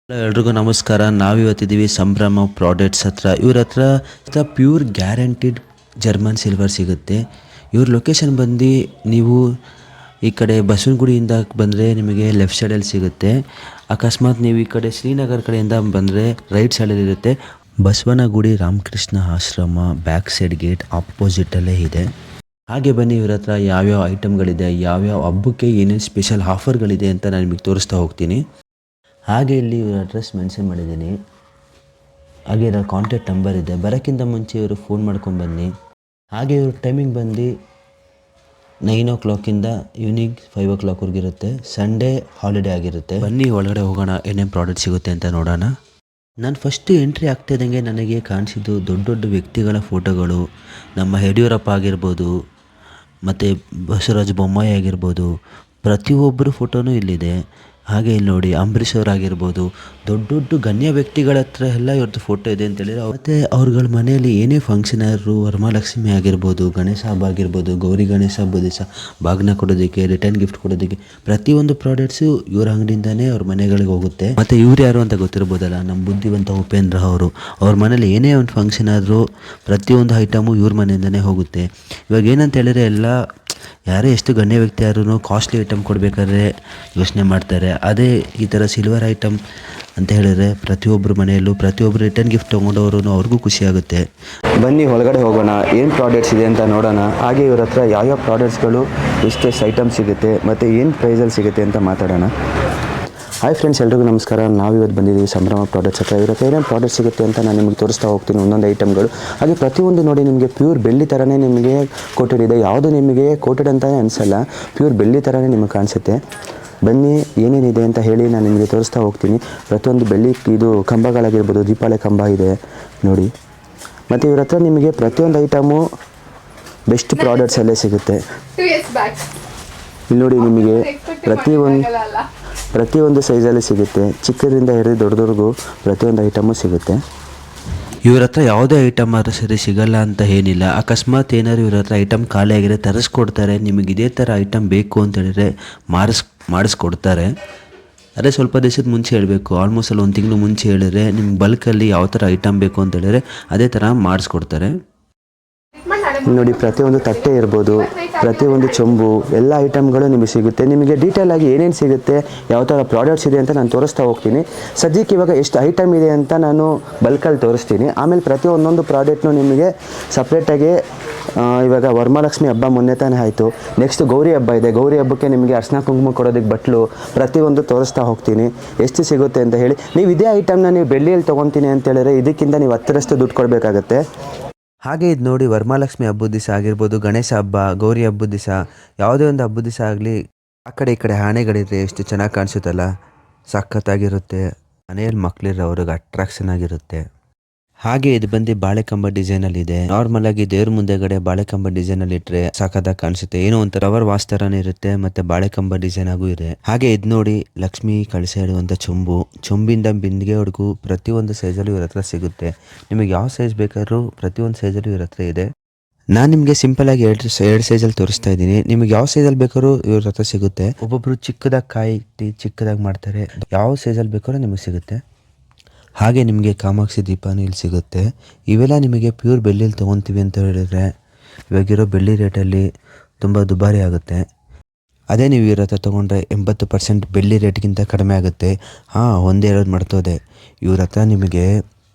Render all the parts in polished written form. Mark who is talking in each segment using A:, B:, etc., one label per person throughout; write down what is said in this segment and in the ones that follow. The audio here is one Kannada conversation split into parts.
A: ಹಲೋ ಎಲ್ರಿಗೂ ನಮಸ್ಕಾರ. ನಾವಿವತ್ತಿದ್ದೀವಿ ಸಂಭ್ರಮ ಪ್ರಾಡಕ್ಟ್ಸ್ ಹತ್ರ. ಇವ್ರ ಹತ್ರ ಪ್ಯೂರ್ ಗ್ಯಾರಂಟಿಡ್ ಜರ್ಮನ್ ಸಿಲ್ವರ್ ಸಿಗುತ್ತೆ. ಇವ್ರ ಲೊಕೇಶನ್ ಬಂದು ನೀವು ಈ ಕಡೆ ಬಸವನಗುಡಿಯಿಂದ ಬಂದರೆ ನಿಮಗೆ ಲೆಫ್ಟ್ ಸೈಡಲ್ಲಿ ಸಿಗುತ್ತೆ. ಅಕಸ್ಮಾತ್ ನೀವು ಈ ಕಡೆ ಶ್ರೀನಗರ ಕಡೆಯಿಂದ ಬಂದರೆ ರೈಟ್ ಸೈಡಲ್ಲಿ ಇರುತ್ತೆ. ಬಸವನಗುಡಿ ರಾಮಕೃಷ್ಣ ಆಶ್ರಮ ಬ್ಯಾಕ್ ಸೈಡ್ ಗೇಟ್ ಆಪೋಸಿಟಲ್ಲೇ ಇದೆ. ಹಾಗೆ ಬನ್ನಿ, ಇವ್ರ ಹತ್ರ ಯಾವ್ಯಾವ ಐಟಮ್ಗಳಿದೆ, ಯಾವ್ಯಾವ ಹಬ್ಬಕ್ಕೆ ಏನೇನು ಸ್ಪೆಷಲ್ ಆಫರ್ಗಳಿದೆ ಅಂತ ನಾನು ನಿಮಗೆ ತೋರಿಸ್ತಾ ಹೋಗ್ತೀನಿ. ಹಾಗೆ ಇಲ್ಲಿ ಇವ್ರ ಅಡ್ರೆಸ್ ಮೆನ್ಷನ್ ಮಾಡಿದ್ದೀನಿ. ಹಾಗೆ ಇದರ ಕಾಂಟ್ಯಾಕ್ಟ್ ನಂಬರ್ ಇದೆ. ಬರೋಕ್ಕಿಂತ ಮುಂಚೆ ಇವರು ಫೋನ್ ಮಾಡ್ಕೊಂಡು ಬನ್ನಿ. ಹಾಗೆ ಇವ್ರ ಟೈಮಿಂಗ್ ಬಂದು 9 o'clock ಈವ್ನಿಂಗ್ 5 o'clock ಇರುತ್ತೆ. ಸಂಡೇ ಹಾಲಿಡೇ ಆಗಿರುತ್ತೆ. ಬನ್ನಿ ಒಳಗಡೆ ಹೋಗೋಣ, ಏನೇನು ಪ್ರಾಡಕ್ಟ್ ಸಿಗುತ್ತೆ ಅಂತ ನೋಡೋಣ. ನಾನು ಫಸ್ಟ್ ಎಂಟ್ರಿ ಆಗ್ತಿದ್ದಂಗೆ ನನಗೆ ಕಾಣಿಸಿದ್ದು ದೊಡ್ಡ ದೊಡ್ಡ ವ್ಯಕ್ತಿಗಳ ಫೋಟೋಗಳು. ನಮ್ಮ ಯಡಿಯೂರಪ್ಪ ಆಗಿರ್ಬೋದು, ಮತ್ತು ಬಸವರಾಜ ಬೊಮ್ಮಾಯಿ ಆಗಿರ್ಬೋದು, ಪ್ರತಿಯೊಬ್ಬರು ಫೋಟೋನೂ ಇಲ್ಲಿದೆ. ಹಾಗೆ ಇಲ್ಲಿ ನೋಡಿ, ಅಂಬರೀಷ್ ಅವರಾಗಿರ್ಬೋದು, ದೊಡ್ಡ ದೊಡ್ಡ ಗಣ್ಯ ವ್ಯಕ್ತಿಗಳ ಹತ್ರ ಎಲ್ಲ ಇವ್ರದ್ದು ಫೋಟೋ ಇದೆ ಅಂತೇಳಿದ್ರೆ, ಮತ್ತು ಅವ್ರಗಳ ಮನೆಯಲ್ಲಿ ಏನೇ ಫಂಕ್ಷನ್ ಆದರೂ, ವರಮಹಾಲಕ್ಷ್ಮಿ ಆಗಿರ್ಬೋದು, ಗಣೇಶ ಹಬ್ಬ ಆಗಿರ್ಬೋದು, ಗೌರಿ ಗಣೇಶ ಹಬ್ಬದ ದಿವಸ ಬಾಗ್ನ ಕೊಡೋದಕ್ಕೆ, ರಿಟರ್ನ್ ಗಿಫ್ಟ್ ಕೊಡೋದಕ್ಕೆ, ಪ್ರತಿಯೊಂದು ಪ್ರಾಡಕ್ಟ್ಸು ಇವ್ರ ಅಂಗಡಿಯಿಂದನೇ ಅವ್ರ ಮನೆಗಳಿಗೆ ಹೋಗುತ್ತೆ. ಮತ್ತು ಇವ್ರು ಯಾರು ಅಂತ ಗೊತ್ತಿರ್ಬೋದಲ್ಲ, ನಮ್ಮ ಬುದ್ಧಿವಂತ ಉಪೇಂದ್ರ ಅವರು. ಅವ್ರ ಮನೇಲಿ ಏನೇ ಒಂದು ಫಂಕ್ಷನ್ ಆದರೂ ಪ್ರತಿಯೊಂದು ಐಟಮು ಇವ್ರ ಮನೆಯಿಂದನೇ ಹೋಗುತ್ತೆ. ಇವಾಗ ಏನಂತ ಹೇಳಿದ್ರೆ, ಎಲ್ಲ ಯಾರೇ ಎಷ್ಟು ಗಣ್ಯ ವ್ಯಕ್ತಿ ಯಾರೂ ಕಾಸ್ಟ್ಲಿ ಐಟಮ್ ಕೊಡಬೇಕಾದ್ರೆ ಯೋಚನೆ ಮಾಡ್ತಾರೆ. ಅದೇ ಈ ಥರ ಸಿಲ್ವರ್ ಐಟಮ್ ಅಂತ ಹೇಳಿದ್ರೆ ಪ್ರತಿಯೊಬ್ಬರ ಮನೆಯಲ್ಲೂ ಪ್ರತಿಯೊಬ್ಬರು ರಿಟರ್ನ್ ಗಿಫ್ಟ್ ತೊಗೊಂಡವರು ಅವ್ರಿಗೂ ಖುಷಿ ಆಗುತ್ತೆ.
B: ಬನ್ನಿ ಒಳಗಡೆ ಹೋಗೋಣ, ಏನು ಪ್ರಾಡಕ್ಟ್ಸ್ ಇದೆ ಅಂತ ನೋಡೋಣ. ಹಾಗೆ ಇವ್ರ ಹತ್ರ ಯಾವ್ಯಾವ ಪ್ರಾಡಕ್ಟ್ಸ್ಗಳು ಎಷ್ಟೆಷ್ಟು ಐಟಮ್ ಸಿಗುತ್ತೆ ಮತ್ತು ಏನು ಪ್ರೈಸಲ್ಲಿ ಸಿಗುತ್ತೆ ಅಂತ ಮಾತಾಡೋಣ. ಹಾಯ್ ಫ್ರೆಂಡ್ಸ್, ಎಲ್ರಿಗೂ ನಮಸ್ಕಾರ. ನಾವಿವತ್ತು ಬಂದಿದ್ದೀವಿ ಸಂಭ್ರಮ ಪ್ರಾಡಕ್ಟ್ಸ್ ಹತ್ರ. ಇವ್ರ ಹತ್ರ ಏನೇನು ಪ್ರಾಡಕ್ಟ್ ಸಿಗುತ್ತೆ ಅಂತ ನಾನು ನಿಮಗೆ ತೋರಿಸ್ತಾ ಹೋಗ್ತೀನಿ, ಒಂದೊಂದು ಐಟಮ್ಗಳು. ಹಾಗೆ ಪ್ರತಿಯೊಂದು ನೋಡಿ ನಿಮಗೆ ಪ್ಯೂರ್ ಬೆಳ್ಳಿ ಥರನೇ ನಿಮಗೆ ಕೋಟೆಡ್ ಇದೆ. ಯಾವುದು ನಿಮಗೆ ಕೋಟೆಡ್ ಅಂತಲೇ ಅನಿಸಲ್ಲ, ಪ್ಯೂರ್ ಬೆಳ್ಳಿ ಥರನೇ ನಿಮಗೆ ಕಾಣಿಸುತ್ತೆ. ಬನ್ನಿ ಏನೇನಿದೆ ಅಂತ ಹೇಳಿ ನಾನು ನಿಮಗೆ ತೋರಿಸ್ತಾ ಹೋಗ್ತೀನಿ. ಪ್ರತಿಯೊಂದು ಬೆಳ್ಳಿ ಇದು ಕಂಬಗಳಾಗಿರ್ಬೋದು, ದೀಪಾವಳಿ ಕಂಬ ಇದೆ ನೋಡಿ. ಮತ್ತು ಇವ್ರ ಹತ್ರ ನಿಮಗೆ ಪ್ರತಿಯೊಂದು ಐಟಮು ಬೆಸ್ಟ್ ಪ್ರಾಡಕ್ಟ್ಸಲ್ಲೇ ಸಿಗುತ್ತೆ. ಇಲ್ಲಿ ನೋಡಿ, ನಿಮಗೆ ಪ್ರತಿಯೊಂದು ಸೈಜಲ್ಲಿ ಸಿಗುತ್ತೆ. ಚಿಕ್ಕದಿಂದ ಹಿಡಿದು ದೊಡ್ಡದವ್ರಿಗೂ ಪ್ರತಿಯೊಂದು ಐಟಮು ಸಿಗುತ್ತೆ.
A: ಇವ್ರ ಹತ್ರ ಯಾವುದೇ ಐಟಮ್ ಆದರೂ ಸರಿ ಸಿಗಲ್ಲ ಅಂತ ಏನಿಲ್ಲ. ಅಕಸ್ಮಾತ್ ಏನಾದ್ರು ಇವ್ರ ಹತ್ರ ಐಟಮ್ ಖಾಲಿ ಆಗಿದ್ರೆ ತರಿಸ್ಕೊಡ್ತಾರೆ. ನಿಮಗೆ ಇದೇ ಥರ ಐಟಮ್ ಬೇಕು ಅಂತ ಹೇಳಿದ್ರೆ ಮಾಡಿಸ್ಕೊಡ್ತಾರೆ. ಅದೇ ಸ್ವಲ್ಪ ದಿವಸದ ಮುಂಚೆ ಹೇಳಬೇಕು. ಆಲ್ಮೋಸ್ಟ್ ಅಲ್ಲಿ 1 ತಿಂಗಳು ಮುಂಚೆ ಹೇಳಿದ್ರೆ ನಿಮ್ಗೆ ಬಲ್ಕಲ್ಲಿ ಯಾವ ಥರ ಐಟಮ್ ಬೇಕು ಅಂತ ಹೇಳಿದ್ರೆ ಅದೇ ಥರ ಮಾಡಿಸ್ಕೊಡ್ತಾರೆ.
B: ನೋಡಿ, ಪ್ರತಿಯೊಂದು ತಟ್ಟೆ ಇರ್ಬೋದು, ಪ್ರತಿಯೊಂದು ಚೊಂಬು, ಎಲ್ಲ ಐಟಮ್ಗಳು ನಿಮಗೆ ಸಿಗುತ್ತೆ. ನಿಮಗೆ ಡೀಟೇಲ್ ಆಗಿ ಏನೇನು ಸಿಗುತ್ತೆ, ಯಾವ ಥರ ಪ್ರಾಡಕ್ಟ್ಸ್ ಇದೆ ಅಂತ ನಾನು ತೋರಿಸ್ತಾ ಹೋಗ್ತೀನಿ. ಸದ್ಯಕ್ಕೆ ಇವಾಗ ಎಷ್ಟು ಐಟಮ್ ಇದೆ ಅಂತ ನಾನು ಬಲ್ಕಲ್ಲಿ ತೋರಿಸ್ತೀನಿ. ಆಮೇಲೆ ಪ್ರತಿಯೊಂದೊಂದು ಪ್ರಾಡಕ್ಟ್ನು ನಿಮಗೆ ಸಪ್ರೇಟಾಗಿ, ಇವಾಗ ವರಮಹಾಲಕ್ಷ್ಮಿ ಹಬ್ಬ ಮೊನ್ನೆ ತಾನೇ ಆಯಿತು, ನೆಕ್ಸ್ಟ್ ಗೌರಿ ಹಬ್ಬ ಇದೆ. ಗೌರಿ ಹಬ್ಬಕ್ಕೆ ನಿಮಗೆ ಅರ್ಶಿನ ಕುಂಕುಮ ಕೊಡೋದಕ್ಕೆ ಬಟ್ಲು ಪ್ರತಿಯೊಂದು ತೋರಿಸ್ತಾ ಹೋಗ್ತೀನಿ ಎಷ್ಟು ಸಿಗುತ್ತೆ ಅಂತ ಹೇಳಿ. ನೀವು ಇದೇ ಐಟಮ್ನ ನೀವು ಬೆಳ್ಳಿಯಲ್ಲಿ ತೊಗೊತೀನಿ ಅಂತ ಹೇಳಿದ್ರೆ ಇದಕ್ಕಿಂತ ನೀವು 10ರಷ್ಟು ದುಡ್ಡು ಕೊಡಬೇಕಾಗತ್ತೆ.
A: ಹಾಗೆ ಇದು ನೋಡಿ, ವರಮಹಾಲಕ್ಷ್ಮಿ ಹಬ್ಬದ ದಿವಸ ಆಗಿರ್ಬೋದು, ಗಣೇಶ ಹಬ್ಬ, ಗೌರಿ ಹಬ್ಬದ ದಿವಸ, ಯಾವುದೇ ಒಂದು ಹಬ್ಬದ ದಿವಸ ಆಗಲಿ ಆ ಕಡೆ ಈ ಕಡೆ ಆನೆಗಳಿದ್ರೆ ಎಷ್ಟು ಚೆನ್ನಾಗಿ ಕಾಣಿಸುತ್ತಲ್ಲ, ಸಖತ್ತಾಗಿರುತ್ತೆ. ಮನೆಯಲ್ಲಿ ಮಕ್ಕಳಿರೋ ಅವ್ರಿಗೆ ಅಟ್ರಾಕ್ಷನ್ ಆಗಿರುತ್ತೆ. ಹಾಗೆ ಇದು ಬಂದು ಬಾಳೆಕಂಬ ಡಿಸೈನಲ್ಲಿದೆ. ನಾರ್ಮಲ್ ಆಗಿ ದೇವ್ರ ಮುಂದೆಗಡೆ ಬಾಳೆಕಂಬ ಡಿಸೈನಲ್ಲಿ ಇಟ್ಟರೆ ಸಖತ್ತಾಗಿ ಕಾಣಿಸುತ್ತೆ. ಏನೋ ಒಂಥರ ರವರ್ ವಾಸ್ ಥರನೇ ಇರುತ್ತೆ, ಮತ್ತೆ ಬಾಳೆಕಂಬ ಡಿಸೈನ್ ಆಗೂ ಇದೆ. ಹಾಗೆ ಇದು ನೋಡಿ, ಲಕ್ಷ್ಮಿ ಕಳಸ ಇಡುವಂಥ ಚೊಂಬಿಂದ ಬಿಂದಿಗೆವರೆಗೂ ಪ್ರತಿಯೊಂದು ಸೈಜಲ್ಲೂ ಇವ್ರ ಹತ್ರ ಸಿಗುತ್ತೆ. ನಿಮಗೆ ಯಾವ ಸೈಜ್ ಬೇಕಾದ್ರೂ ಪ್ರತಿಯೊಂದು ಸೈಜಲ್ಲೂ ಇವ್ರ ಹತ್ರ ಇದೆ. ನಾನು ನಿಮಗೆ ಸಿಂಪಲ್ ಆಗಿ ಎರಡು ಸೈಜಲ್ಲಿ ತೋರಿಸ್ತಾ ಇದ್ದೀನಿ. ನಿಮಗೆ ಯಾವ ಸೈಜಲ್ಲಿ ಬೇಕಾದ್ರೂ ಇವ್ರ ಹತ್ರ ಸಿಗುತ್ತೆ. ಒಬ್ಬೊಬ್ರು ಚಿಕ್ಕದಾಗಿ ಕಾಯಿ ಇಟ್ಟು ಚಿಕ್ಕದಾಗಿ ಮಾಡ್ತಾರೆ. ಯಾವ ಸೈಜಲ್ಲಿ ಬೇಕಾದ್ರೂ ನಿಮಗೆ ಸಿಗುತ್ತೆ. ಹಾಗೆ ನಿಮಗೆ ಕಾಮಾಕ್ಷಿ ದೀಪನೂ ಇಲ್ಲಿ ಸಿಗುತ್ತೆ. ಇವೆಲ್ಲ ನಿಮಗೆ ಪ್ಯೂರ್ ಬೆಳ್ಳಿಯಲ್ಲಿ ತೊಗೊತೀವಿ ಅಂತ ಹೇಳಿದ್ರೆ ಇವಾಗಿರೋ ಬೆಳ್ಳಿ ರೇಟಲ್ಲಿ ತುಂಬ ದುಬಾರಿ ಆಗುತ್ತೆ. ಅದೇ ನೀವು ಇವ್ರ ಹತ್ರ ತೊಗೊಂಡ್ರೆ 80% ಬೆಳ್ಳಿ ರೇಟ್ಗಿಂತ ಕಡಿಮೆ ಆಗುತ್ತೆ. ಒಂದೇ ಹೇಳೋದು ಮರ್ತೋದೆ, ಇವ್ರ ಹತ್ರ ನಿಮಗೆ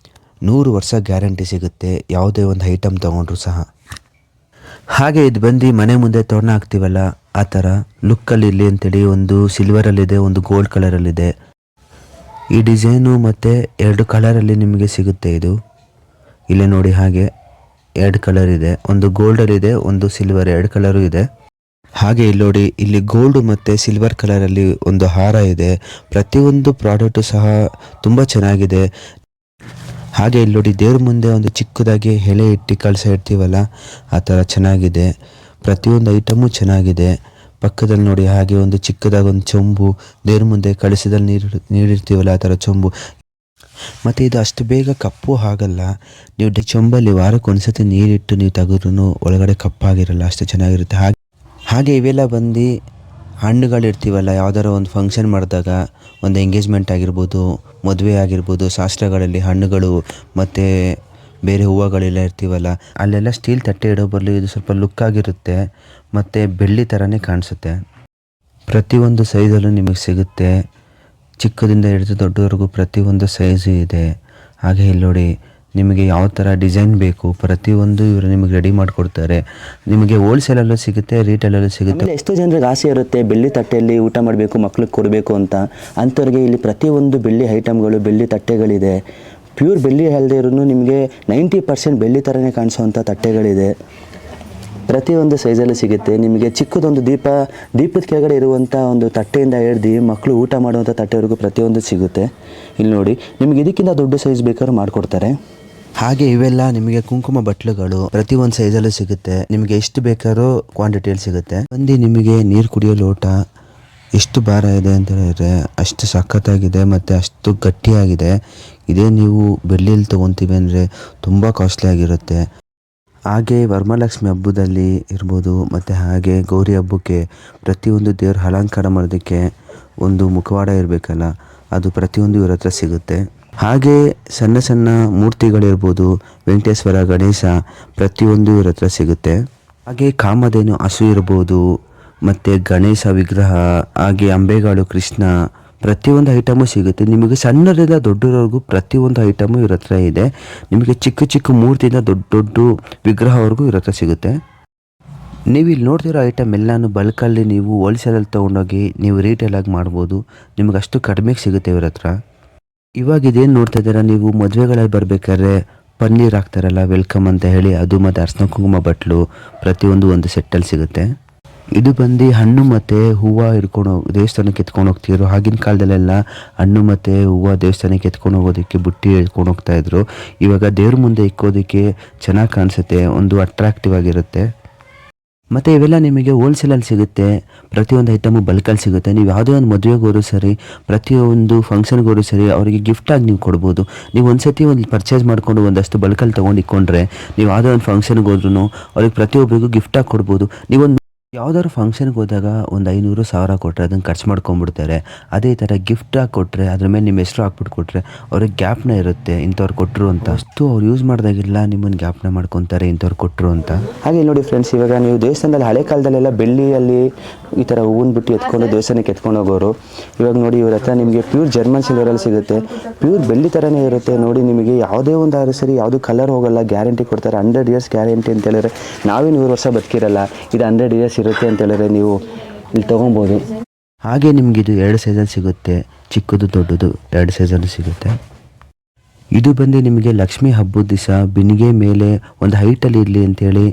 A: 100 ವರ್ಷ ಗ್ಯಾರಂಟಿ ಸಿಗುತ್ತೆ ಯಾವುದೇ ಒಂದು ಐಟಮ್ ತೊಗೊಂಡ್ರು ಸಹ. ಹಾಗೆ ಇದು ಬಂದು ಮನೆ ಮುಂದೆ ತೋರಣ ಹಾಕ್ತೀವಲ್ಲ, ಆ ಥರ ಲುಕ್ಕಲ್ಲಿ ಇರಲಿ ಅಂತೇಳಿ ಒಂದು ಸಿಲ್ವರಲ್ಲಿದೆ, ಒಂದು ಗೋಲ್ಡ್ ಕಲರಲ್ಲಿದೆ. ಈ ಡಿಸೈನು ಮತ್ತು 2 ಕಲರಲ್ಲಿ ನಿಮಗೆ ಸಿಗುತ್ತೆ. ಇದು ಇಲ್ಲೇ ನೋಡಿ, ಹಾಗೆ 2 ಕಲರ್ ಇದೆ, ಒಂದು ಗೋಲ್ಡಲ್ಲಿದೆ, ಒಂದು ಸಿಲ್ವರ್, 2 ಕಲರು ಇದೆ. ಹಾಗೆ ಇಲ್ಲಿ ನೋಡಿ, ಇಲ್ಲಿ ಗೋಲ್ಡ್ ಮತ್ತು ಸಿಲ್ವರ್ ಕಲರಲ್ಲಿ ಒಂದು ಹಾರ ಇದೆ. ಪ್ರತಿಯೊಂದು ಪ್ರಾಡಕ್ಟು ಸಹ ತುಂಬ ಚೆನ್ನಾಗಿದೆ. ಹಾಗೆ ಇಲ್ಲಿ ನೋಡಿ, ದೇವ್ರ ಮುಂದೆ ಒಂದು ಚಿಕ್ಕದಾಗಿ ಎಲೆ ಇಟ್ಟು ಕಳಸ ಇಡ್ತೀವಲ್ಲ, ಆ ಥರ ಚೆನ್ನಾಗಿದೆ. ಪ್ರತಿಯೊಂದು ಐಟಮು ಚೆನ್ನಾಗಿದೆ. ಪಕ್ಕದಲ್ಲಿ ನೋಡಿ, ಹಾಗೆ ಒಂದು ಚಿಕ್ಕದಾಗಿ ಒಂದು ಚೊಂಬು, ದೇವ್ರ ಮುಂದೆ ಕಳಸದಲ್ಲಿ ನೀರಿರ್ತೀವಲ್ಲ ಆ ಥರ ಚೊಂಬು. ಮತ್ತು ಇದು ಅಷ್ಟು ಬೇಗ ಕಪ್ಪು ಆಗಲ್ಲ. ನೀವು ಚೊಂಬಲ್ಲಿ ವಾರಕ್ಕೆ ಒಂದ್ಸತಿ ನೀರಿಟ್ಟು ನೀವು ತೆಗೆದ್ರೂ ಒಳಗಡೆ ಕಪ್ಪಾಗಿರಲ್ಲ, ಅಷ್ಟು ಚೆನ್ನಾಗಿರುತ್ತೆ. ಹಾಗೆ ಇವೆಲ್ಲ ಬಂದು ಹಣ್ಣುಗಳಿರ್ತೀವಲ್ಲ, ಯಾವ್ದಾರ ಒಂದು ಫಂಕ್ಷನ್ ಮಾಡಿದಾಗ, ಒಂದು ಎಂಗೇಜ್ಮೆಂಟ್ ಆಗಿರ್ಬೋದು, ಮದುವೆ ಆಗಿರ್ಬೋದು, ಶಾಸ್ತ್ರಗಳಲ್ಲಿ ಹಣ್ಣುಗಳು ಮತ್ತು ಬೇರೆ ಹೂವುಗಳೆಲ್ಲ ಇರ್ತೀವಲ್ಲ, ಅಲ್ಲೆಲ್ಲ ಸ್ಟೀಲ್ ತಟ್ಟೆ ಇಡೋ ಬದಲು ಇದು ಸ್ವಲ್ಪ ಲುಕ್ ಆಗಿರುತ್ತೆ ಮತ್ತು ಬೆಳ್ಳಿ ಥರನೇ ಕಾಣಿಸುತ್ತೆ. ಪ್ರತಿಯೊಂದು ಸೈಜಲ್ಲೂ ನಿಮಗೆ ಸಿಗುತ್ತೆ, ಚಿಕ್ಕದಿಂದ ಹಿಡಿದು ದೊಡ್ಡವರೆಗೂ ಪ್ರತಿಯೊಂದು ಸೈಜು ಇದೆ. ಹಾಗೆ ಇಲ್ಲಿ ನೋಡಿ, ನಿಮಗೆ ಯಾವ ಥರ ಡಿಸೈನ್ ಬೇಕು ಪ್ರತಿಯೊಂದು ಇವರು ನಿಮಗೆ ರೆಡಿ ಮಾಡಿಕೊಡ್ತಾರೆ. ನಿಮಗೆ ಹೋಲ್ಸೇಲಲ್ಲೂ ಸಿಗುತ್ತೆ, ರೀಟೇಲಲ್ಲೂ ಸಿಗುತ್ತೆ.
B: ಎಷ್ಟೋ ಜನರಿಗೆ ಆಸೆ ಇರುತ್ತೆ ಬೆಳ್ಳಿ ತಟ್ಟೆಯಲ್ಲಿ ಊಟ ಮಾಡಬೇಕು, ಮಕ್ಳಿಗೆ ಕೊಡಬೇಕು ಅಂತ. ಅಂಥವ್ರಿಗೆ ಇಲ್ಲಿ ಪ್ರತಿಯೊಂದು ಬೆಳ್ಳಿ ಐಟಮ್ಗಳು, ಬೆಳ್ಳಿ ತಟ್ಟೆಗಳಿದೆ. ಪ್ಯೂರ್ ಬೆಳ್ಳಿ ಅಲ್ಲದೆ ಇರೂ ನಿಮಗೆ 90% ಬೆಳ್ಳಿ ಥರನೇ ಕಾಣಿಸೋವಂಥ ತಟ್ಟೆಗಳಿದೆ. ಪ್ರತಿಯೊಂದು ಸೈಜಲ್ಲೂ ಸಿಗುತ್ತೆ. ನಿಮಗೆ ಚಿಕ್ಕದೊಂದು ದೀಪದ ಕೆಳಗಡೆ ಇರುವಂಥ ಒಂದು ತಟ್ಟೆಯಿಂದ ಹಿಡ್ದು ಮಕ್ಕಳು ಊಟ ಮಾಡುವಂಥ ತಟ್ಟೆವರೆಗೂ ಪ್ರತಿಯೊಂದು ಸಿಗುತ್ತೆ. ಇಲ್ಲಿ ನೋಡಿ, ನಿಮಗೆ ಇದಕ್ಕಿಂತ ದೊಡ್ಡ ಸೈಜ್ ಬೇಕಾದ್ರೂ ಮಾಡಿಕೊಡ್ತಾರೆ.
A: ಹಾಗೆ ಇವೆಲ್ಲ ನಿಮಗೆ ಕುಂಕುಮ ಬಟ್ಲುಗಳು ಪ್ರತಿಯೊಂದು ಸೈಜಲ್ಲೂ ಸಿಗುತ್ತೆ. ನಿಮಗೆ ಎಷ್ಟು ಬೇಕಾದ್ರೂ ಕ್ವಾಂಟಿಟಿಯಲ್ಲಿ ಸಿಗುತ್ತೆ. ನಿಮಗೆ ನೀರು ಕುಡಿಯೋ ಲೋಟ ಎಷ್ಟು ಭಾರ ಇದೆ ಅಂತ ಹೇಳಿದ್ರೆ ಅಷ್ಟು ಸಖತ್ತಾಗಿದೆ ಮತ್ತು ಅಷ್ಟು ಗಟ್ಟಿಯಾಗಿದೆ. ಇದೇ ನೀವು ಬೆಳ್ಳಿಯಲ್ಲಿ ತೊಗೊತೀವಿ ಅಂದರೆ ತುಂಬ ಕಾಸ್ಟ್ಲಿ ಆಗಿರುತ್ತೆ. ಹಾಗೆ ವರಮಹಾಲಕ್ಷ್ಮಿ ಹಬ್ಬದಲ್ಲಿ ಇರ್ಬೋದು ಮತ್ತು ಹಾಗೆ ಗೌರಿ ಹಬ್ಬಕ್ಕೆ ಪ್ರತಿಯೊಂದು ದೇವ್ರ ಅಲಂಕಾರ ಮಾಡೋದಕ್ಕೆ ಒಂದು ಮುಖವಾಡ ಇರಬೇಕಲ್ಲ, ಅದು ಪ್ರತಿಯೊಂದು ಇವ್ರ ಹತ್ರ ಸಿಗುತ್ತೆ. ಹಾಗೆ ಸಣ್ಣ ಸಣ್ಣ ಮೂರ್ತಿಗಳಿರ್ಬೋದು, ವೆಂಕಟೇಶ್ವರ, ಗಣೇಶ ಪ್ರತಿಯೊಂದು ಇವ್ರ ಹತ್ರ ಸಿಗುತ್ತೆ. ಹಾಗೆ ಕಾಮಧೇನು ಹಸು ಇರ್ಬೋದು ಮತ್ತು ಗಣೇಶ ವಿಗ್ರಹ, ಹಾಗೆ ಅಂಬೆಗಾಳು, ಕೃಷ್ಣ ಪ್ರತಿಯೊಂದು ಐಟಮು ಸಿಗುತ್ತೆ. ನಿಮಗೆ ಸಣ್ಣರಿಂದ ದೊಡ್ಡವರೆಗೂ ಪ್ರತಿಯೊಂದು ಐಟಮು ಇವ್ರ ಹತ್ರ ಇದೆ. ನಿಮಗೆ ಚಿಕ್ಕ ಚಿಕ್ಕ ಮೂರ್ತಿಯಿಂದ ದೊಡ್ಡ ದೊಡ್ಡ ವಿಗ್ರಹವರೆಗೂ ಇವ್ರ ಹತ್ರ ಸಿಗುತ್ತೆ. ನೀವು ಇಲ್ಲಿ ನೋಡ್ತಿರೋ ಐಟಮ್ ಎಲ್ಲನೂ ಬಲ್ಕಲ್ಲಿ ನೀವು ಹೋಲ್ಸೇಲಲ್ಲಿ ತೊಗೊಂಡೋಗಿ ನೀವು ರೀಟೇಲಾಗಿ ಮಾಡ್ಬೋದು. ನಿಮಗೆ ಅಷ್ಟು ಕಡಿಮೆಗೆ ಸಿಗುತ್ತೆ ಇವ್ರ ಹತ್ರ. ಇವಾಗ ಇದೇನು ನೋಡ್ತಾ ಇದ್ದೀರಾ ನೀವು, ಮದುವೆಗಳಲ್ಲಿ ಬರಬೇಕಾದ್ರೆ ಪನ್ನೀರ್ ಹಾಕ್ತಾರಲ್ಲ ವೆಲ್ಕಮ್ ಅಂತ ಹೇಳಿ, ಅದು ಮತ್ತು ಅರ್ಶಿನ ಕುಂಕುಮ ಬಟ್ಲು ಪ್ರತಿಯೊಂದು ಒಂದು ಸೆಟ್ಟಲ್ಲಿ ಸಿಗುತ್ತೆ. ಇದು ಬಂದು ಹಣ್ಣು ಮತ್ತು ಹೂವು ಹಿಡ್ಕೊಂಡು ದೇವಸ್ಥಾನಕ್ಕೆ ಎತ್ಕೊಂಡು ಹೋಗ್ತಿದ್ರು. ಆಗಿನ ಕಾಲದಲ್ಲೆಲ್ಲ ಹಣ್ಣು ಮತ್ತು ಹೂವು ದೇವಸ್ಥಾನಕ್ಕೆ ಎತ್ಕೊಂಡು ಹೋಗೋದಕ್ಕೆ ಬುಟ್ಟಿ ಎತ್ಕೊಂಡು ಹೋಗ್ತಾಯಿದ್ರು. ಇವಾಗ ದೇವ್ರ ಮುಂದೆ ಇಕ್ಕೋದಕ್ಕೆ ಚೆನ್ನಾಗಿ ಕಾಣಿಸುತ್ತೆ, ಒಂದು ಅಟ್ರಾಕ್ಟಿವ್ ಆಗಿರುತ್ತೆ. ಮತ್ತು ಇವೆಲ್ಲ ನಿಮಗೆ ಹೋಲ್ಸೇಲಲ್ಲಿ ಸಿಗುತ್ತೆ. ಪ್ರತಿಯೊಂದು ಐಟಮು ಬಲ್ಕಲ್ಲಿ ಸಿಗುತ್ತೆ. ನೀವು ಯಾವುದೇ ಒಂದು ಮದುವೆಗೋರು ಸರಿ, ಪ್ರತಿಯೊಂದು ಫಂಕ್ಷನ್ಗೋರು ಸರಿ, ಅವರಿಗೆ ಗಿಫ್ಟಾಗಿ ನೀವು ಕೊಡ್ಬೋದು. ನೀವು ಒಂದು ಸತಿ ಒಂದು ಪರ್ಚೇಸ್ ಮಾಡಿಕೊಂಡು ಒಂದಷ್ಟು ಬಲ್ಕಲ್ಲಿ ತೊಗೊಂಡು ಇಕ್ಕೊಂಡ್ರೆ, ನೀವು ಯಾವುದೇ ಒಂದು ಫಂಕ್ಷನ್ಗೆ ಹೋದ್ರೂ ಅವ್ರಿಗೆ ಪ್ರತಿಯೊಬ್ಬರಿಗೂ ಗಿಫ್ಟಾಗಿ ಕೊಡ್ಬೋದು. ನೀವೊಂದು ಯಾವುದಾದ್ರು ಫಂಕ್ಷನ್ಗೆ ಹೋದಾಗ ಒಂದು 500,000 ಕೊಟ್ಟರೆ ಅದನ್ನು ಖರ್ಚು ಮಾಡ್ಕೊಂಡ್ಬಿಡ್ತಾರೆ. ಅದೇ ಥರ ಗಿಫ್ಟಾಗಿ ಕೊಟ್ಟರೆ ಅದ್ರ ಮೇಲೆ ನಿಮ್ಮ ಹೆಸರು ಹಾಕ್ಬಿಟ್ಟು ಕೊಟ್ಟರೆ ಅವ್ರಿಗೆ ಜ್ಞಾಪನ ಇರುತ್ತೆ, ಇಂಥವ್ರು ಕೊಟ್ಟರು ಅಂತ. ಅಷ್ಟು ಅವ್ರು ಯೂಸ್ ಮಾಡಿದಾಗೆಲ್ಲ ನಿಮ್ಮನ್ನು ಜ್ಞಾಪನ ಮಾಡ್ಕೊತಾರೆ, ಇಂಥವ್ರು ಕೊಟ್ಟರು ಅಂತ.
B: ಹಾಗೆ ನೋಡಿ ಫ್ರೆಂಡ್ಸ್, ಇವಾಗ ನೀವು ದೇವಸ್ಥಾನದಲ್ಲಿ ಹಳೆ ಕಾಲದಲ್ಲೆಲ್ಲ ಬೆಳ್ಳಿಯಲ್ಲಿ ಈ ಥರ ಹೂವಿನ ಬುಟ್ಟಿ ಎತ್ಕೊಂಡು ದೇವಸ್ಥಾನಕ್ಕೆ ಎತ್ಕೊಂಡು ಹೋಗೋರು. ಇವಾಗ ನೋಡಿ ಇವ್ರ ಹತ್ರ ನಿಮಗೆ ಪ್ಯೂರ್ ಜರ್ಮನ್ ಸಿಲ್ವರಲ್ಲಿ ಸಿಗುತ್ತೆ. ಪ್ಯೂರ್ ಬೆಳ್ಳಿ ಥರನೇ ಇರುತ್ತೆ. ನೋಡಿ, ನಿಮಗೆ ಯಾವುದೇ ಒಂದು ಸರಿ ಯಾವುದು ಕಲರ್ ಹೋಗಲ್ಲ, ಗ್ಯಾರಂಟಿ ಕೊಡ್ತಾರೆ. 100 years ಗ್ಯಾರಂಟಿ ಅಂತ ಹೇಳಿದ್ರೆ, ನಾವೇನು 100 ವರ್ಷ ಬದುಕಿರಲ್ಲ, ಇದು 100 years ಇರುತ್ತೆ ಅಂತ ಹೇಳಿದ್ರೆ ನೀವು ಇಲ್ಲಿ ತೊಗೊಬೋದು.
A: ಹಾಗೆ ನಿಮಗಿದು 2 ಸೈಜಲ್ಲಿ ಸಿಗುತ್ತೆ, ಚಿಕ್ಕದು ದೊಡ್ಡದು 2 ಸೈಜಲ್ಲೂ ಸಿಗುತ್ತೆ. ಇದು ಬಂದು ನಿಮಗೆ ಲಕ್ಷ್ಮೀ ಹಬ್ಬದ ದಿವಸ ಬಿನಿಗೆ ಮೇಲೆ ಒಂದು ಹೈಟಲ್ಲಿ ಇರಲಿ ಅಂತೇಳಿ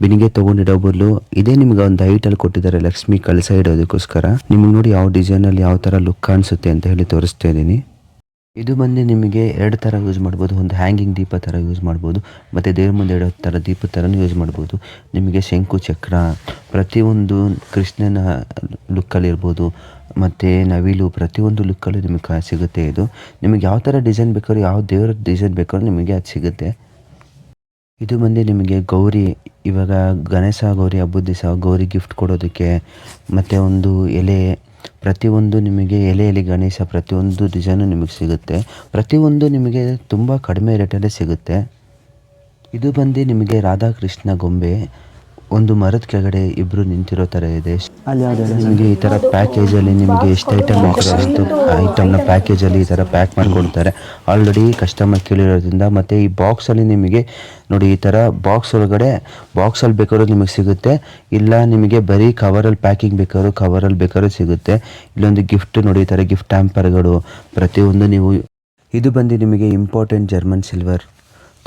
A: ಬಿನಿಗೆ ತೊಗೊಂಡಿಡೋ ಬದಲು ಇದೇ ನಿಮ್ಗೆ ಒಂದು ಹೈಟಲ್ಲಿ ಕೊಟ್ಟಿದ್ದಾರೆ ಲಕ್ಷ್ಮಿ ಕಳಸ ಇಡೋದಕ್ಕೋಸ್ಕರ. ನಿಮಗೆ ನೋಡಿ ಯಾವ ಡಿಸೈನಲ್ಲಿ ಯಾವ ಥರ ಲುಕ್ ಕಾಣಿಸುತ್ತೆ ಅಂತ ಹೇಳಿ ತೋರಿಸ್ತಾ ಇದ್ದೀನಿ. ಇದು ಬಂದು ನಿಮಗೆ 2 ಥರ ಯೂಸ್ ಮಾಡ್ಬೋದು. ಒಂದು ಹ್ಯಾಂಗಿಂಗ್ ದೀಪ ಥರ ಯೂಸ್ ಮಾಡ್ಬೋದು ಮತ್ತು ದೇವ್ರ ಮುಂದೆ ಇಡೋ ಥರ ದೀಪದ ಥರನೂ ಯೂಸ್ ಮಾಡ್ಬೋದು. ನಿಮಗೆ ಶಂಕು ಚಕ್ರ ಪ್ರತಿಯೊಂದು ಕೃಷ್ಣನ ಲುಕ್ಕಲ್ಲಿರ್ಬೋದು ಮತ್ತು ನವಿಲು ಪ್ರತಿಯೊಂದು ಲುಕ್ಕಲ್ಲೂ ನಿಮಗೆ ಸಿಗುತ್ತೆ. ಇದು ನಿಮಗೆ ಯಾವ ಥರ ಡಿಸೈನ್ ಬೇಕಾದ್ರೂ, ಯಾವ ದೇವ್ರ ಡಿಸೈನ್ ಬೇಕಾದ್ರೂ ನಿಮಗೆ ಅದು ಸಿಗುತ್ತೆ. ಇದು ಬಂದು ನಿಮಗೆ ಗೌರಿ, ಇವಾಗ ಗಣೇಶ ಗೌರಿ ಹಬ್ಬದ ದಿವಸ ಗೌರಿ ಗಿಫ್ಟ್ ಕೊಡೋದಕ್ಕೆ ಮತ್ತು ಒಂದು ಎಲೆ, ಪ್ರತಿಯೊಂದು ನಿಮಗೆ ಎಲೆಯಲ್ಲಿ ಗಣೇಶ ಪ್ರತಿಯೊಂದು ಡಿಸೈನು ನಿಮಗೆ ಸಿಗುತ್ತೆ. ಪ್ರತಿಯೊಂದು ನಿಮಗೆ ತುಂಬ ಕಡಿಮೆ ರೇಟಲ್ಲೇ ಸಿಗುತ್ತೆ. ಇದು ಬಂದು ನಿಮಗೆ ರಾಧಾಕೃಷ್ಣ ಗೊಂಬೆ ಒಂದು ಮರದ ಕೆಳಗಡೆ ಇಬ್ಬರು ನಿಂತಿರೋ ಥರ ಇದೆ. ನಿಮಗೆ ಈ ಥರ ಪ್ಯಾಕೇಜಲ್ಲಿ ನಿಮಗೆ ಎಷ್ಟು ಐಟಮ್ ಬೇಕೋ ಅಷ್ಟು ಐಟಮ್ನ ಪ್ಯಾಕೇಜಲ್ಲಿ ಈ ಥರ ಪ್ಯಾಕ್ ಮಾಡಿಕೊಡ್ತಾರೆ. ಆಲ್ರೆಡಿ ಕಸ್ಟಮರ್ ಕೇಳಿರೋದ್ರಿಂದ. ಮತ್ತು ಈ ಬಾಕ್ಸಲ್ಲಿ ನಿಮಗೆ ನೋಡಿ, ಈ ಥರ ಬಾಕ್ಸ್ ಒಳಗಡೆ ಬಾಕ್ಸಲ್ಲಿ ಬೇಕಾದ್ರೂ ನಿಮಗೆ ಸಿಗುತ್ತೆ, ಇಲ್ಲ ನಿಮಗೆ ಬರೀ ಕವರಲ್ಲಿ ಪ್ಯಾಕಿಂಗ್ ಬೇಕಾದ್ರೂ ಕವರಲ್ಲಿ ಬೇಕಾದ್ರೂ ಸಿಗುತ್ತೆ. ಇಲ್ಲೊಂದು ಗಿಫ್ಟ್ ನೋಡಿ, ಈ ಥರ ಗಿಫ್ಟ್ ಹ್ಯಾಂಪರ್ಗಳು ಪ್ರತಿಯೊಂದು ನೀವು. ಇದು ಬಂದು ನಿಮಗೆ ಇಂಪಾರ್ಟೆಂಟ್ ಜರ್ಮನ್ ಸಿಲ್ವರ್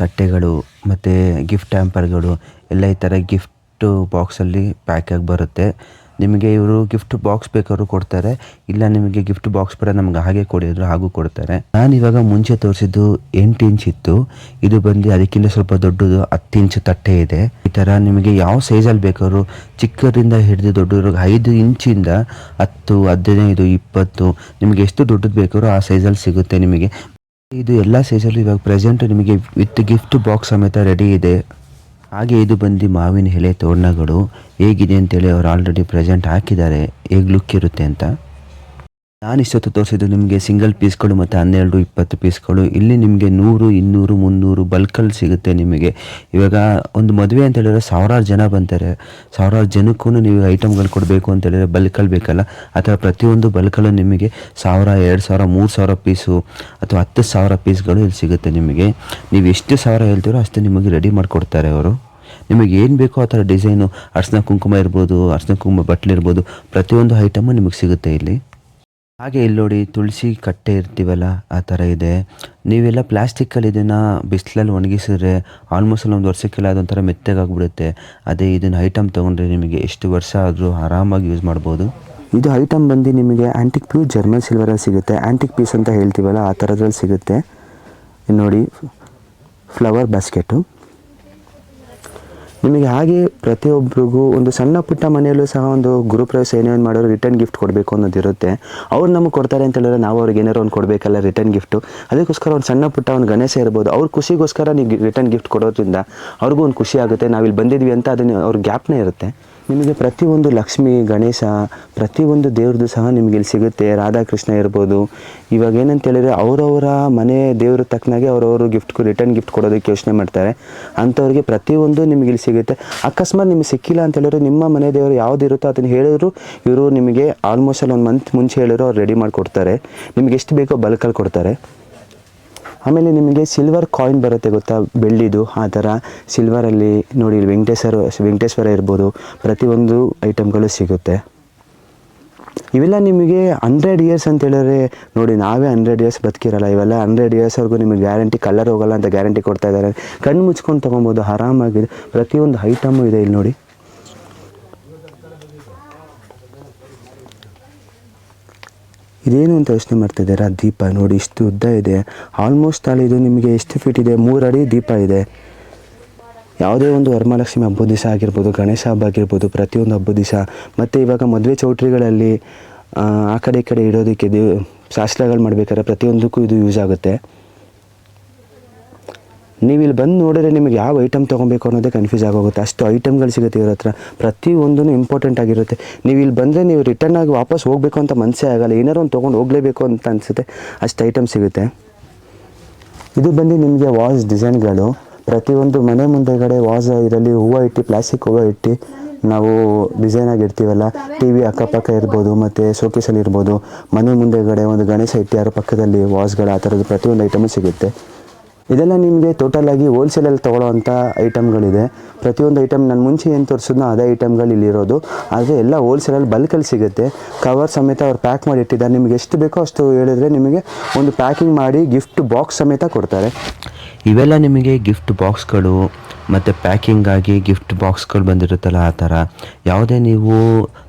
A: ತಟ್ಟೆಗಳು ಮತ್ತು ಗಿಫ್ಟ್ ಹ್ಯಾಂಪರ್ಗಳು ಎಲ್ಲ ಈ ಥರ ಗಿಫ್ಟ್ ಬಾಕ್ಸಲ್ಲಿ ಪ್ಯಾಕ್ ಆಗಿ ಬರುತ್ತೆ. ನಿಮಗೆ ಇವರು ಗಿಫ್ಟ್ ಬಾಕ್ಸ್ ಬೇಕಾದ್ರೂ ಕೊಡ್ತಾರೆ, ಇಲ್ಲ ನಿಮಗೆ ಗಿಫ್ಟ್ ಬಾಕ್ಸ್ ಬೇಡ ನಮ್ಗೆ ಹಾಗೆ ಕೊಡಿದ್ರು ಹಾಗೂ ಕೊಡ್ತಾರೆ. ನಾನು ಇವಾಗ ಮುಂಚೆ ತೋರಿಸಿದ್ದು 8 ಇಂಚ್ ಇತ್ತು. ಇದು ಬಂದು ಅದಕ್ಕಿಂತ ಸ್ವಲ್ಪ ದೊಡ್ಡದು 10 ಇಂಚ್ ತಟ್ಟೆ ಇದೆ. ಈ ಥರ ನಿಮಗೆ ಯಾವ ಸೈಜಲ್ಲಿ ಬೇಕಾದ್ರೂ ಚಿಕ್ಕದಿಂದ ಹಿಡಿದು ದೊಡ್ಡವ್ರಿಗೆ 5 ಇಂಚಿಂದ 10, 15, 20 ನಿಮಗೆ ಎಷ್ಟು ದೊಡ್ಡದು ಬೇಕಾದ್ರೂ ಆ ಸೈಜಲ್ಲಿ ಸಿಗುತ್ತೆ ನಿಮಗೆ. ಇದು ಎಲ್ಲ ಸೈಜಲ್ಲೂ ಇವಾಗ ಪ್ರೆಸೆಂಟ್ ನಿಮಗೆ ವಿತ್ ಗಿಫ್ಟ್ ಬಾಕ್ಸ್ ಸಮೇತ ರೆಡಿ ಇದೆ. ಹಾಗೆ ಇದು ಬಂದು ಮಾವಿನ ಎಲೆ ತೋರಣಗಳು ಹೇಗಿದೆ ಅಂತೇಳಿ ಅವ್ರು ಆಲ್ರೆಡಿ ಪ್ರೆಸೆಂಟ್ ಹಾಕಿದ್ದಾರೆ, ಹೇಗೆ ಲುಕ್ ಇರುತ್ತೆ ಅಂತ. ನಾನು ಇಷ್ಟೊತ್ತು ತೋರಿಸಿದ್ದು ನಿಮಗೆ ಸಿಂಗಲ್ ಪೀಸ್ಗಳು ಮತ್ತು 12-20 ಪೀಸ್ಗಳು. ಇಲ್ಲಿ ನಿಮಗೆ 100, 200, 300 ಬಲ್ಕಲ್ಲಿ ಸಿಗುತ್ತೆ ನಿಮಗೆ. ಇವಾಗ ಒಂದು ಮದುವೆ ಅಂತ ಹೇಳಿದ್ರೆ ಸಾವಿರಾರು ಜನ ಬಂತಾರೆ. ಸಾವಿರಾರು ಜನಕ್ಕೂ ನೀವು ಐಟಮ್ಗಳು ಕೊಡಬೇಕು ಅಂತ ಹೇಳಿದ್ರೆ ಬಲ್ಕಲ್ಲಿ ಬೇಕಲ್ಲ. ಆ ಥರ ಪ್ರತಿಯೊಂದು ಬಲ್ಕಲ್ಲೂ ನಿಮಗೆ 1000, 2000, 3000 ಪೀಸು ಅಥವಾ 10,000 ಪೀಸ್ಗಳು ಇಲ್ಲಿ ಸಿಗುತ್ತೆ ನಿಮಗೆ. ನೀವು ಎಷ್ಟು ಸಾವಿರ ಹೇಳ್ತೀರೋ ಅಷ್ಟು ನಿಮಗೆ ರೆಡಿ ಮಾಡಿಕೊಡ್ತಾರೆ ಅವರು. ನಿಮಗೆ ಏನು ಬೇಕೋ ಆ ಥರ ಡಿಸೈನು, ಅರ್ಶಿನ ಕುಂಕುಮ ಇರ್ಬೋದು, ಅರ್ಶಿನ ಕುಂಕುಮ ಬಟ್ಲು ಇರ್ಬೋದು, ಪ್ರತಿಯೊಂದು ಐಟಮು ನಿಮಗೆ ಸಿಗುತ್ತೆ ಇಲ್ಲಿ. ಹಾಗೆ ಇಲ್ಲಿ ನೋಡಿ ತುಳಸಿ ಕಟ್ಟೆ ಇರ್ತೀವಲ್ಲ ಆ ಥರ ಇದೆ. ನೀವೆಲ್ಲ ಪ್ಲಾಸ್ಟಿಕ್ಕಲ್ಲಿ ಇದನ್ನು ಬಿಸಿಲಲ್ಲಿ ಒಣಗಿಸಿದ್ರೆ ಆಲ್ಮೋಸ್ಟ್ ಒಂದು ವರ್ಷಕ್ಕೆಲ್ಲ ಅದೊಂಥರ ಮೆತ್ತಗಾಗ್ಬಿಡುತ್ತೆ. ಅದೇ ಇದನ್ನು ಐಟಮ್ ತೊಗೊಂಡ್ರೆ ನಿಮಗೆ ಎಷ್ಟು ವರ್ಷ ಆದರೂ ಆರಾಮಾಗಿ ಯೂಸ್ ಮಾಡ್ಬೋದು.
B: ಇದು ಐಟಮ್ ಬಂದು ನಿಮಗೆ ಆ್ಯಂಟಿಕ್ ಪ್ಯೂರ್ ಜರ್ಮನ್ ಸಿಲ್ವರಲ್ಲಿ ಸಿಗುತ್ತೆ. ಆ್ಯಂಟಿಕ್ ಪೀಸ್ ಅಂತ ಹೇಳ್ತೀವಲ್ಲ ಆ ಥರದ್ರಲ್ಲಿ ಸಿಗುತ್ತೆ. ನೋಡಿ ಫ್ಲವರ್ ಬಾಸ್ಕೆಟು ನಿಮಗೆ. ಹಾಗೆ ಪ್ರತಿಯೊಬ್ಬರಿಗೂ ಒಂದು ಸಣ್ಣ ಪುಟ್ಟ ಮನೆಯಲ್ಲೂ ಸಹ ಒಂದು ಗೃಹಪ್ರವೇಶ ಏನೇನು ಮಾಡೋರು ರಿಟರ್ನ್ ಗಿಫ್ಟ್ ಕೊಡಬೇಕು ಅನ್ನೋದಿರುತ್ತೆ. ಅವ್ರು ನಮಗೆ ಕೊಡ್ತಾರೆ ಅಂತ ಹೇಳಿದ್ರೆ ನಾವು ಅವ್ರಿಗೆ ಏನಾರು ಒಂದು ಕೊಡಬೇಕಲ್ಲ ರಿಟರ್ನ್ ಗಿಫ್ಟು. ಅದಕ್ಕೋಸ್ಕರ ಒಂದು ಸಣ್ಣ ಪುಟ್ಟ ಒಂದು ಗಣೇಶ ಇರ್ಬೋದು, ಅವ್ರ ಖುಷಿಗೋಸ್ಕರ ನೀವು ರಿಟರ್ನ್ ಗಿಫ್ಟ್ ಕೊಡೋದ್ರಿಂದ ಅವ್ರಿಗೂ ಒಂದು ಖುಷಿ ಆಗುತ್ತೆ, ನಾವಿಲ್ಲಿ ಬಂದಿದ್ವಿ ಅಂತ ಅದನ್ನು ಅವ್ರ ಗ್ಯಾಪ್ನೇ ಇರುತ್ತೆ. ನಿಮಗೆ ಪ್ರತಿಯೊಂದು ಲಕ್ಷ್ಮಿ, ಗಣೇಶ, ಪ್ರತಿಯೊಂದು ದೇವ್ರದ್ದು ಸಹ ನಿಮಗೆ ಇಲ್ಲಿ ಸಿಗುತ್ತೆ. ರಾಧಾಕೃಷ್ಣ ಇರ್ಬೋದು. ಇವಾಗ ಏನಂತ ಹೇಳಿದ್ರೆ ಅವರವರ ಮನೆ ದೇವ್ರ ತಕ್ಕನಾಗೆ ಅವರವರು ರಿಟರ್ನ್ ಗಿಫ್ಟ್ ಕೊಡೋದಕ್ಕೆ ಯೋಚನೆ ಮಾಡ್ತಾರೆ. ಅಂಥವ್ರಿಗೆ ಪ್ರತಿಯೊಂದು ನಿಮಗೆ ಇಲ್ಲಿ ಸಿಗುತ್ತೆ. ಅಕಸ್ಮಾತ್ ನಿಮಗೆ ಸಿಕ್ಕಿಲ್ಲ ಅಂತ ಹೇಳಿದ್ರೆ ನಿಮ್ಮ ಮನೆ ದೇವರು ಯಾವ್ದು ಇರುತ್ತೋ ಅದನ್ನು ಹೇಳಿದ್ರು ಇವರು ನಿಮಗೆ ಆಲ್ಮೋಸ್ಟ್ ಅಲ್ಲಿ 1 ಮಂತ್ ಮುಂಚೆ ಹೇಳಿದ್ರು ಅವ್ರು ರೆಡಿ ಮಾಡಿಕೊಡ್ತಾರೆ. ನಿಮಗೆ ಎಷ್ಟು ಬೇಕೋ ಬಲ್ಕಲ್ಲಿ ಕೊಡ್ತಾರೆ. ಆಮೇಲೆ ನಿಮಗೆ ಸಿಲ್ವರ್ ಕಾಯಿನ್ ಬರುತ್ತೆ ಗೊತ್ತಾ, ಬೆಳ್ಳಿದು. ಆ ಥರ ಸಿಲ್ವರಲ್ಲಿ ನೋಡಿ ವೆಂಕಟೇಶ್ವರ ಇರ್ಬೋದು, ಪ್ರತಿಯೊಂದು ಐಟಮ್ಗಳು ಸಿಗುತ್ತೆ. ಇವೆಲ್ಲ ನಿಮಗೆ 100 ಇಯರ್ಸ್ ಅಂತ ಹೇಳಿದ್ರೆ ನೋಡಿ, ನಾವೇ 100 ಇಯರ್ಸ್ ಬದುಕಿರಲ್ಲ. ಇವೆಲ್ಲ 100 ಇಯರ್ಸ್ವರೆಗೂ ನಿಮಗೆ ಗ್ಯಾರಂಟಿ, ಕಲರ್ ಹೋಗಲ್ಲ ಅಂತ ಗ್ಯಾರಂಟಿ ಕೊಡ್ತಾ ಇದ್ದಾರೆ. ಕಣ್ಣು ಮುಚ್ಕೊಂಡು ತೊಗೊಬೋದು ಆರಾಮಾಗಿದೆ. ಪ್ರತಿಯೊಂದು ಐಟಮು ಇದೆ ಇಲ್ಲಿ ನೋಡಿ. ಇದೇನು ಅಂತ ಯೋಚನೆ ಮಾಡ್ತಿದ್ದೀರಾ? ದೀಪ ನೋಡಿ ಇಷ್ಟು ಉದ್ದ ಇದೆ. ಆಲ್ಮೋಸ್ಟ್ ಅಲ್ಲಿ ಇದು ನಿಮಗೆ ಎಷ್ಟು ಫೀಟ್ ಇದೆ? 3 ಅಡಿ ದೀಪ ಇದೆ. ಯಾವುದೇ ಒಂದು ವರಮಹಾಲಕ್ಷ್ಮಿ ಹಬ್ಬದ ದಿವಸ ಆಗಿರ್ಬೋದು, ಗಣೇಶ ಹಬ್ಬ ಆಗಿರ್ಬೋದು, ಪ್ರತಿಯೊಂದು ಹಬ್ಬದ ದಿವಸ, ಮತ್ತು ಇವಾಗ ಮದುವೆ ಚೌಟ್ರಿಗಳಲ್ಲಿ ಆ ಕಡೆ ಈ ಕಡೆ ಇಡೋದಕ್ಕೆ ಶಾಸ್ತ್ರಗಳು ಮಾಡಬೇಕಾದ್ರೆ ಪ್ರತಿಯೊಂದಕ್ಕೂ ಇದು ಯೂಸ್ ಆಗುತ್ತೆ. ನೀವು ಇಲ್ಲಿ ಬಂದು ನೋಡಿದ್ರೆ ನಿಮಗೆ ಯಾವ ಐಟಮ್ ತೊಗೊಬೇಕು ಅನ್ನೋದೇ ಕನ್ಫ್ಯೂಸ್ ಆಗೋಗುತ್ತೆ. ಅಷ್ಟು ಐಟಮ್ಗಳು ಸಿಗುತ್ತೆ ಇವ್ರ ಹತ್ರ. ಪ್ರತಿಯೊಂದೂ ಇಂಪಾರ್ಟೆಂಟ್ ಆಗಿರುತ್ತೆ. ನೀವು ಇಲ್ಲಿ ಬಂದರೆ ನೀವು ರಿಟರ್ನ್ ಆಗಿ ವಾಪಸ್ ಹೋಗಬೇಕು ಅಂತ ಮನಸ್ಸೇ ಆಗಲ್ಲ. ಏನಾರು ಒಂದು ತೊಗೊಂಡು ಹೋಗಲೇಬೇಕು ಅಂತ ಅನಿಸುತ್ತೆ, ಅಷ್ಟು ಐಟಮ್ ಸಿಗುತ್ತೆ. ಇದು ಬಂದು ನಿಮಗೆ ವಾಸ್ ಡಿಸೈನ್ಗಳು. ಪ್ರತಿಯೊಂದು ಮನೆ ಮುಂದೆಗಡೆ ವಾಸ್ ಇದರಲ್ಲಿ ಹೂವು ಇಟ್ಟು, ಪ್ಲಾಸ್ಟಿಕ್ ಹೂವು ಇಟ್ಟು ನಾವು ಡಿಸೈನಾಗಿ ಇಡ್ತೀವಲ್ಲ. ಟಿ ವಿ ಅಕ್ಕಪಕ್ಕ ಇರ್ಬೋದು, ಮತ್ತು ಶೋಕೇಸಲ್ಲಿ ಇರ್ಬೋದು, ಮನೆ ಮುಂದೆಗಡೆ ಒಂದು ಗಣೇಶ ಇಟ್ಟು ಯಾರೋ ಪಕ್ಕದಲ್ಲಿ ವಾಸ್ಗಳು, ಆ ಥರದ್ದು ಪ್ರತಿಯೊಂದು ಐಟಮು ಸಿಗುತ್ತೆ. ಇದೆಲ್ಲ ನಿಮಗೆ ಟೋಟಲಾಗಿ ಹೋಲ್ಸೇಲಲ್ಲಿ ತೊಗೊಳ್ಳೋವಂಥ ಐಟಮ್ಗಳಿದೆ. ಪ್ರತಿಯೊಂದು ಐಟಮ್ ನಾನು ಮುಂಚೆ ಏನು ತೋರಿಸಿದ್ನೋ ಅದೇ ಐಟಮ್ಗಳು ಇಲ್ಲಿರೋದು. ಆದರೆ ಎಲ್ಲ ಹೋಲ್ಸೇಲಲ್ಲಿ ಬಲ್ಕಲ್ಲಿ ಸಿಗುತ್ತೆ. ಕವರ್ ಸಮೇತ ಅವ್ರು ಪ್ಯಾಕ್ ಮಾಡಿ ಇಟ್ಟಿದ್ದಾರೆ. ನಿಮಗೆ ಎಷ್ಟು ಬೇಕೋ ಅಷ್ಟು ಹೇಳಿದ್ರೆ ನಿಮಗೆ ಒಂದು ಪ್ಯಾಕಿಂಗ್ ಮಾಡಿ ಗಿಫ್ಟ್ ಬಾಕ್ಸ್ ಸಮೇತ ಕೊಡ್ತಾರೆ.
A: ಇವೆಲ್ಲ ನಿಮಗೆ ಗಿಫ್ಟ್ ಬಾಕ್ಸ್ಗಳು ಮತ್ತು ಪ್ಯಾಕಿಂಗ್ ಆಗಿ ಗಿಫ್ಟ್ ಬಾಕ್ಸ್ಗಳು ಬಂದಿರುತ್ತಲ್ಲ ಆ ಥರ. ಯಾವುದೇ ನೀವು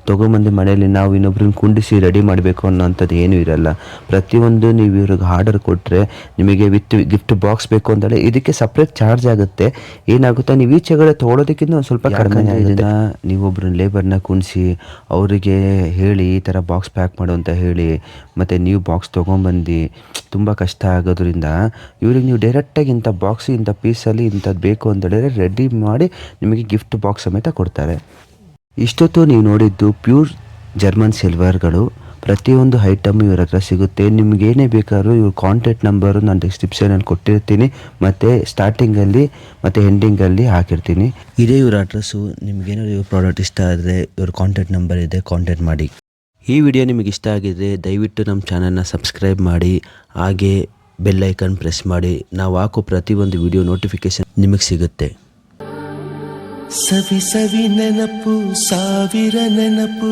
A: ತೊಗೊಂಬಂದು ಮನೆಯಲ್ಲಿ ನಾವು ಇನ್ನೊಬ್ರನ್ನ ಕುಂಡಿಸಿ ರೆಡಿ ಮಾಡಬೇಕು ಅನ್ನೋಂಥದ್ದು ಏನೂ ಇರಲ್ಲ. ಪ್ರತಿಯೊಂದು ನೀವು ಇವ್ರಿಗೆ ಆರ್ಡರ್ ಕೊಟ್ಟರೆ ನಿಮಗೆ ವಿತ್ ಗಿಫ್ಟ್ ಬಾಕ್ಸ್ ಬೇಕು ಅಂತೇಳಿ ಇದಕ್ಕೆ ಸಪ್ರೇಟ್ ಚಾರ್ಜ್ ಆಗುತ್ತೆ. ಏನಾಗುತ್ತೆ, ನೀವು ಈಚೆಗಡೆ ತೊಗೊಳೋದಕ್ಕಿಂತ ಒಂದು ಸ್ವಲ್ಪ ಕಡಿಮೆ ಆಗುತ್ತೆ. ನೀವೊಬ್ಬರನ್ನ ಲೇಬರ್ನ ಕುಣಿಸಿ ಅವರಿಗೆ ಹೇಳಿ ಈ ಥರ ಬಾಕ್ಸ್ ಪ್ಯಾಕ್ ಮಾಡು ಅಂತ ಹೇಳಿ, ಮತ್ತು ನೀವು ಬಾಕ್ಸ್ ತೊಗೊಂಬಂದು ತುಂಬ ಕಷ್ಟ ಆಗೋದ್ರಿಂದ ಇವ್ರಿಗೆ ನೀವು ಡೈರೆಕ್ಟಾಗಿ ಇಂಥ ಬಾಕ್ಸ್, ಇಂಥ ಪೀಸಲ್ಲಿ ಇಂಥದ್ದು ಬೇಕು ಅಂತ ಹೇಳಿದ್ರೆ ರೆಡಿ ಮಾಡಿ ನಿಮಗೆ ಗಿಫ್ಟ್ ಬಾಕ್ಸ್ ಸಮೇತ ಕೊಡ್ತಾರೆ. ಇಷ್ಟೊತ್ತು ನೀವು ನೋಡಿದ್ದು ಪ್ಯೂರ್ ಜರ್ಮನ್ ಸಿಲ್ವರ್ಗಳು. ಪ್ರತಿಯೊಂದು ಐಟಮ್ ಇವ್ರ ಹತ್ರ ಸಿಗುತ್ತೆ. ನಿಮಗೇನೇ ಬೇಕಾದ್ರೂ ಇವ್ರ ಕಾಂಟ್ಯಾಕ್ಟ್ ನಂಬರು ನಾನು ಡಿಸ್ಕ್ರಿಪ್ಷನಲ್ಲಿ ಕೊಟ್ಟಿರ್ತೀನಿ, ಮತ್ತು ಸ್ಟಾರ್ಟಿಂಗಲ್ಲಿ ಮತ್ತು ಎಂಡಿಂಗಲ್ಲಿ ಹಾಕಿರ್ತೀನಿ. ಇದೇ ಇವ್ರ ಅಡ್ರೆಸ್ಸು. ನಿಮಗೇನಾದ್ರು ಇವ್ರ ಪ್ರಾಡಕ್ಟ್ ಇಷ್ಟ ಆದರೆ ಇವ್ರ ಕಾಂಟ್ಯಾಕ್ಟ್ ನಂಬರ್ ಇದೆ, ಕಾಂಟ್ಯಾಕ್ಟ್ ಮಾಡಿ. ಈ ವಿಡಿಯೋ ನಿಮಗೆ ಇಷ್ಟ ಆಗಿದ್ರೆ ದಯವಿಟ್ಟು ನಮ್ಮ ಚಾನಲ್ನ ಸಬ್ಸ್ಕ್ರೈಬ್ ಮಾಡಿ, ಹಾಗೆ ಬೆಲ್ ಐಕನ್ ಪ್ರೆಸ್ ಮಾಡಿ. ನಾವು ಹಾಕೋ ಪ್ರತಿಯೊಂದು ವಿಡಿಯೋ ನೋಟಿಫಿಕೇಶನ್ ನಿಮಗೆ ಸಿಗುತ್ತೆ.
C: ಸವಿ ಸವಿ ನೆನಪು, ಸಾವಿರ ನೆನಪು.